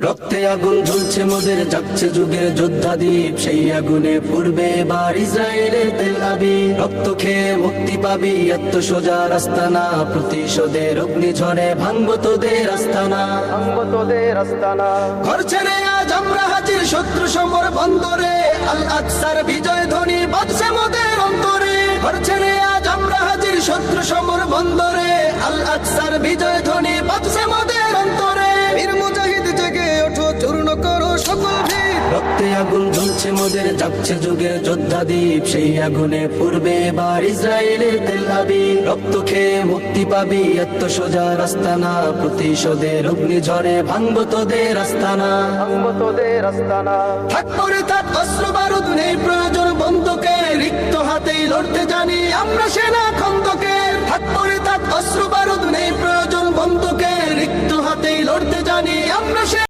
রক্তে আগুন জ্বলছে মোদের, জাগছে যুগের যোদ্ধাদীপ, সেই আগুনে পূর্বে এবার ইসরায়েলের তেল আবিব। রক্ত খেয়ে মুক্তি পাবি, এত সোজা রাস্তা না, প্রতিশোধের অগ্নিঝড়ে ভাঙবো তোদের আস্তানা, ভাঙবো তোদের আস্তানা। ঘর ছেড়ে আজ আমরা হাজির শত্রু সমর বন্দরে, আল আকসার বিজয় ধ্বনি বাজছে মোদের অন্তরে। ঘর ছেড়ে আজ আমরা হাজির শত্রু সমর বন্দরে, আল আকসার বিজয় ধ্বনি বাজছে মোদের অন্তরে। বীর মুজাহিদ জেগে ওঠো, চূর্ণ করো সকল ভিড়। রক্তে আগুন জ্বলছে মোদের, জাগছে যুগের যোদ্ধাদীপ, সেই আগুনে পূর্বে এবার ইসরায়েলের তেল আবিব। রক্ত খেয়ে মুক্তি পাবি, এত সোজা রাস্তা না, প্রতিশোধের অগ্নিঝড়ে ভাঙবো তোদের আস্তানা, ভাঙবো তোদের আস্তানা। থাক পরে থাক অস্ত্র বারুদ, নেই প্রয়োজন বন্দুকে, রিক্ত হাতেই লড়তে জানি আমরা সেনা খন্দকে। থাক পরে থাক অস্ত্র বারুদ, নেই প্রয়োজন বন্দুকে, রিক্ত হাতেই লড়তে জানি